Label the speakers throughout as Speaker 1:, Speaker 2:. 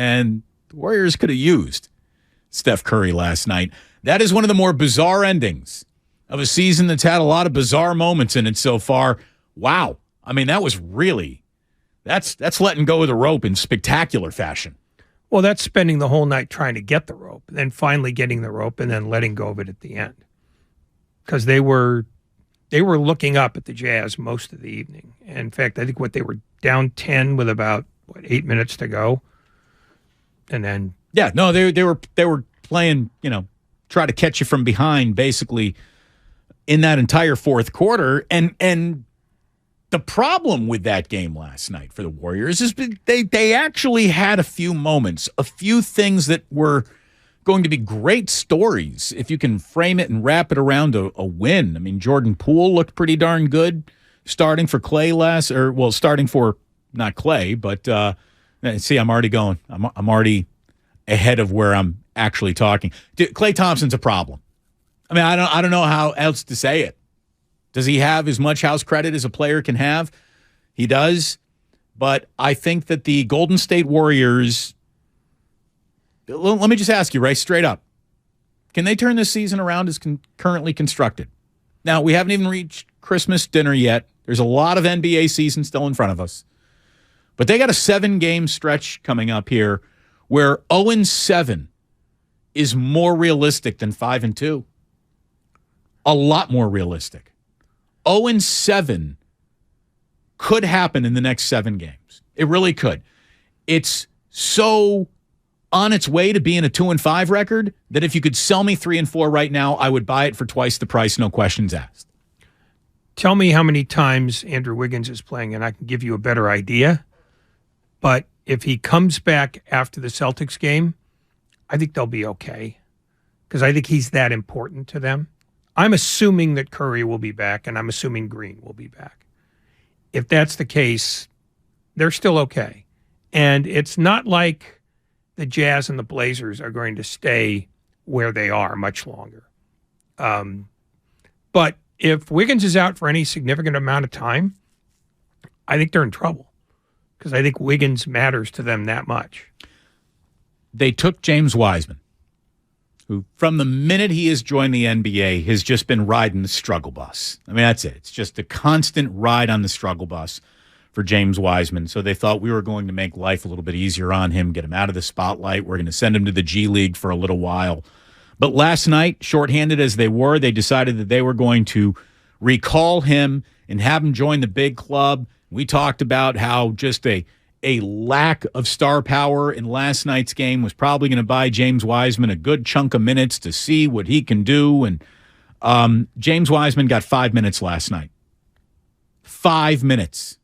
Speaker 1: And the Warriors could have used Steph Curry last night. That is one of the more bizarre endings of a season that's had a lot of bizarre moments in it so far. Wow. I mean, that was really, that's letting go of the rope in spectacular fashion.
Speaker 2: Well, that's spending the whole night trying to get the rope, and then finally getting the rope, and then letting go of it at the end. Because they were looking up at the Jazz most of the evening. And in fact, I think they were down 10 with about 8 minutes to go, and then
Speaker 1: they were playing, try to catch you from behind basically in that entire fourth quarter, and the problem with that game last night for the Warriors is they actually had a few moments, a few things that were going to be great stories if you can frame it and wrap it around a win. I mean, Jordan Poole looked pretty darn good starting for Klay starting for not Klay, but see, I'm already going. I'm already ahead of where I'm actually talking. Klay Thompson's a problem. I mean, I don't know how else to say it. Does he have as much house credit as a player can have? He does. But I think that the Golden State Warriors, let me just ask you right straight up, can they turn this season around as currently constructed? Now, we haven't even reached Christmas dinner yet. There's a lot of NBA season still in front of us. But they got a 7-game stretch coming up here where 0-7 is more realistic than 5-2. A lot more realistic. 0-7 could happen in the next 7 games. It really could. It's so on its way to being a 2-5 record that if you could sell me 3-4 right now, I would buy it for twice the price, no questions asked.
Speaker 2: Tell me how many times Andrew Wiggins is playing, and I can give you a better idea. But if he comes back after the Celtics game, I think they'll be okay, because I think he's that important to them. I'm assuming that Curry will be back, and I'm assuming Green will be back. If that's the case, they're still okay. And it's not like the Jazz and the Blazers are going to stay where they are much longer. But if Wiggins is out for any significant amount of time, I think they're in trouble, because I think Wiggins matters to them that much.
Speaker 1: They took James Wiseman, who from the minute he has joined the NBA has just been riding the struggle bus. I mean, that's it. It's just a constant ride on the struggle bus for James Wiseman. So they thought we were going to make life a little bit easier on him, get him out of the spotlight. We're going to send him to the G League for a little while. But last night, shorthanded as they were, they decided that they were going to recall him and have him join the big club. We talked about how just a lack of star power in last night's game was probably going to buy James Wiseman a good chunk of minutes to see what he can do. And James Wiseman got 5 minutes last night. 5 minutes.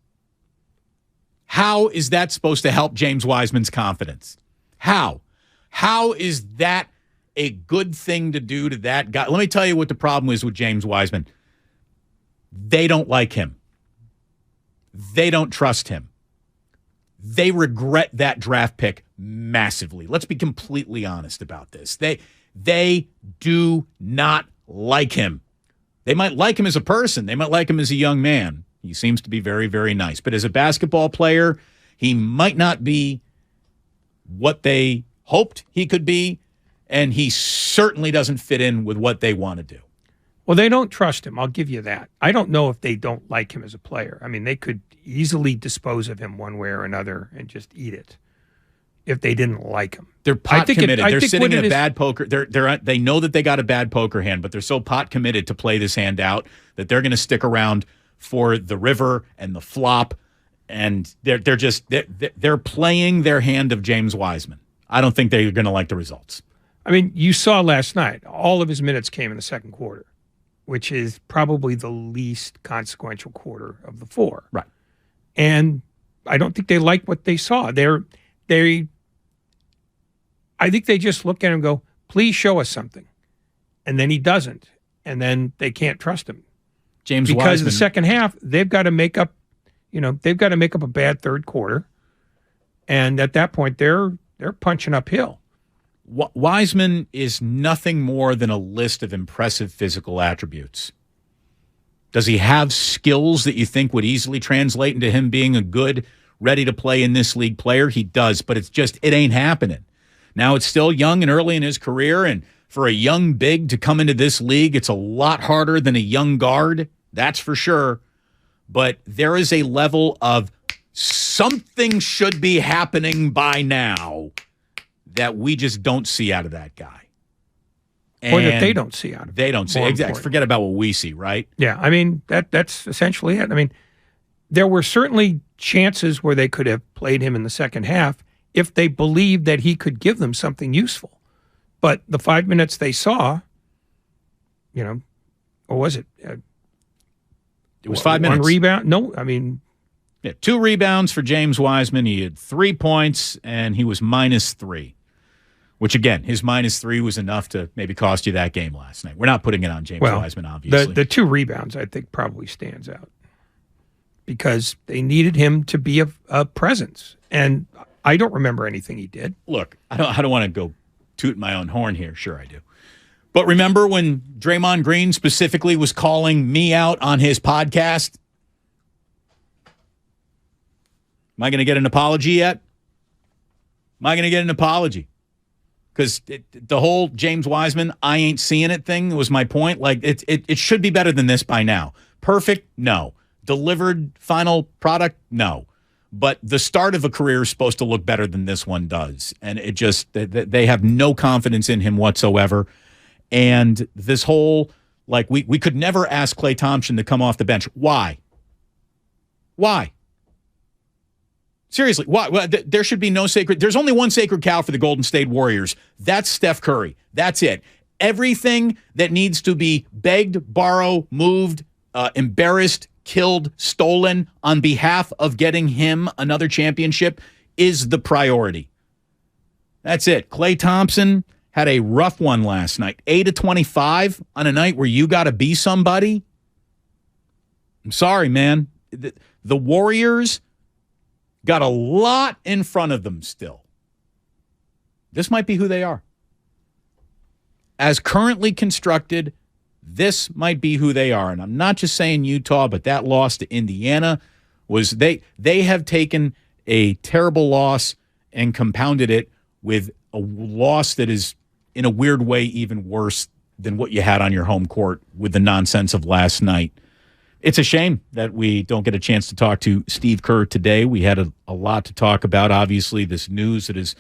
Speaker 1: How is that supposed to help James Wiseman's confidence? How? How is that a good thing to do to that guy? Let me tell you what the problem is with James Wiseman. They don't like him. They don't trust him. They regret that draft pick massively. Let's be completely honest about this. They do not like him. They might like him as a person. They might like him as a young man. He seems to be very, very nice. But as a basketball player, he might not be what they hoped he could be, and he certainly doesn't fit in with what they want to do.
Speaker 2: Well, they don't trust him. I'll give you that. I don't know if they don't like him as a player. I mean, they could easily dispose of him one way or another and just eat it if they didn't like him.
Speaker 1: They're pot committed. They're sitting in a bad poker. They know that they got a bad poker hand, but they're so pot committed to play this hand out that they're going to stick around for the river and the flop, and they're playing their hand of James Wiseman. I don't think they're going to like the results.
Speaker 2: I mean, you saw last night, all of his minutes came in the second quarter, which is probably the least consequential quarter of the 4.
Speaker 1: Right.
Speaker 2: And I don't think they like what they saw. I think they just look at him and go, please show us something. And then he doesn't. And then they can't trust him.
Speaker 1: James
Speaker 2: because
Speaker 1: Wiseman,
Speaker 2: the second half, they've got to make up a bad third quarter. And at that point, they're punching uphill.
Speaker 1: Wiseman is nothing more than a list of impressive physical attributes. Does he have skills that you think would easily translate into him being a good ready to play in this league player? He does, but it ain't happening. Now it's still young and early in his career, and for a young big to come into this league, it's a lot harder than a young guard, that's for sure. But there is a level of something should be happening by now that we just don't see out of that guy.
Speaker 2: Or that they don't see out of it.
Speaker 1: They don't see. Exactly. Forget about what we see, right?
Speaker 2: Yeah, I mean, that's essentially it. I mean, there were certainly chances where they could have played him in the second half if they believed that he could give them something useful. But the 5 minutes they saw, or was it?
Speaker 1: It was 5 minutes.
Speaker 2: One rebound? No, I mean.
Speaker 1: Yeah, 2 rebounds for James Wiseman. He had 3 points, and he was -3. Which, again, his -3 was enough to maybe cost you that game last night. We're not putting it on James Wiseman, obviously.
Speaker 2: The 2 rebounds, I think, probably stands out because they needed him to be a presence. And I don't remember anything he did.
Speaker 1: Look, I don't want to go toot my own horn here. Sure I do. But remember when Draymond Green specifically was calling me out on his podcast? Am I going to get an apology yet? Am I going to get an apology? Because the whole James Wiseman, I ain't seeing it thing was my point. Like, it should be better than this by now. Perfect? No. Delivered final product? No. But the start of a career is supposed to look better than this one does. And it just, they have no confidence in him whatsoever. And this whole, like, we could never ask Klay Thompson to come off the bench. Why? Why? Seriously, why? Well, there should be no sacred. There's only one sacred cow for the Golden State Warriors. That's Steph Curry. That's it. Everything that needs to be begged, borrowed, moved, embarrassed, killed, stolen on behalf of getting him another championship is the priority. That's it. Klay Thompson had a rough one last night. 8 of 25 on a night where you got to be somebody. I'm sorry, man. The Warriors got a lot in front of them still. This might be who they are. As currently constructed, this might be who they are. And I'm not just saying Utah, but that loss to Indiana was they have taken a terrible loss and compounded it with a loss that is, in a weird way, even worse than what you had on your home court with the nonsense of last night. It's a shame that we don't get a chance to talk to Steve Kerr today. We had a lot to talk about. Obviously, this news that is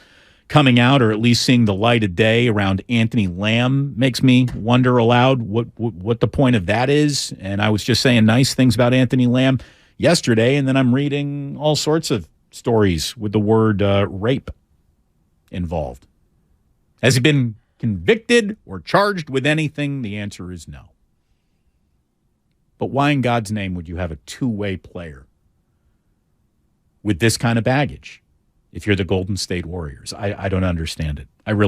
Speaker 1: coming out, or at least seeing the light of day around Anthony Lamb, makes me wonder aloud what the point of that is. And I was just saying nice things about Anthony Lamb yesterday, and then I'm reading all sorts of stories with the word rape involved. Has he been convicted or charged with anything? The answer is no. But why in God's name would you have a two-way player with this kind of baggage if you're the Golden State Warriors? I don't understand it. I really